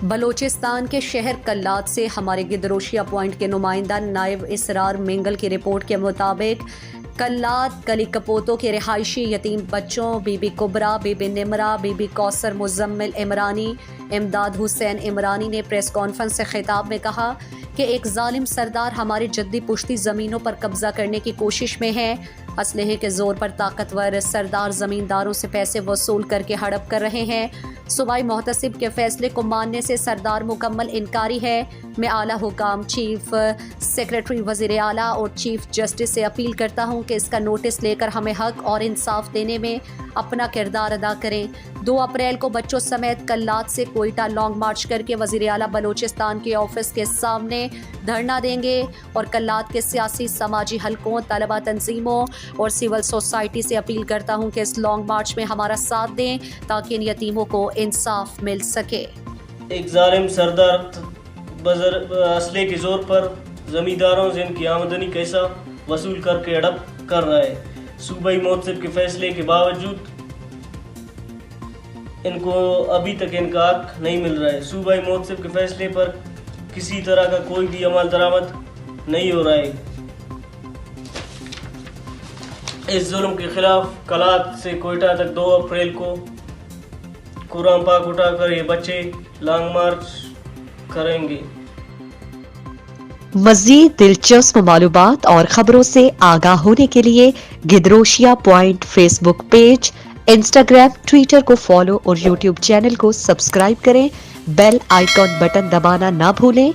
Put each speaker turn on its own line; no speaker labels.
بلوچستان کے شہر کلات سے ہمارے گدروشیا پوائنٹ کے نمائندہ نائب اسرار منگل کی رپورٹ کے مطابق کلات کلی کپوتوں کے رہائشی یتیم بچوں Bibi Kubra, Bibi Nimra, Bibi Kausar Muzammil Imrani, Imdad Hussain عمرانی نے پریس کانفرنس سے خطاب میں کہا کہ ایک ظالم سردار ہمارے جدی پشتی زمینوں پر قبضہ کرنے کی کوشش میں ہے۔ اسلحے کے زور پر طاقتور سردار زمینداروں سے پیسے وصول کر کے ہڑپ کر رہے ہیں۔ صوبائی محتسب کے فیصلے کو ماننے سے سردار مکمل انکاری ہے۔ میں اعلیٰ حکام، چیف سیکرٹری وزیر اعلیٰ اور چیف جسٹس سے اپیل کرتا ہوں کہ اس کا نوٹس لے کر ہمیں حق اور انصاف دینے میں اپنا کردار ادا کریں۔ 2 اپریل کو بچوں سمیت کلات سے کوئٹہ لانگ مارچ کر کے وزیر اعلیٰ بلوچستان کے آفس کے سامنے دھرنا دیں گے اور کلات کے سیاسی سماجی حلقوں، طلبہ تنظیموں اور سول سوسائٹی سے اپیل کرتا ہوں کہ اس لانگ مارچ میں ہمارا ساتھ دیں تاکہ ان یتیموں کو انصاف مل سکے۔
ایک ظالم سردار اسلحے کے زور پر زمینداروں سے ان کی آمدنی کا حصہ وصول کر کے ہڑپ کر رہا ہے۔ صوبائی محتسب کے فیصلے کے باوجود ان کو ابھی تک ان کا حق نہیں مل رہا ہے۔ صوبائی محتسب کے فیصلے پر کسی طرح کا کوئی بھی عمل درآمد نہیں ہو رہا ہے۔ اس ظلم کے خلاف کلات سے کوئٹہ تک 2 اپریل کو قرآن پاک اٹھا کر یہ بچے لانگ مارچ کریں گے۔
مزید دلچسپ معلومات اور خبروں سے آگاہ ہونے کے لیے Gedrosia point Facebook page, Instagram, Twitter کو فالو اور یوٹیوب چینل کو سبسکرائب کریں۔ بیل آئیکن بٹن دبانا نہ بھولیں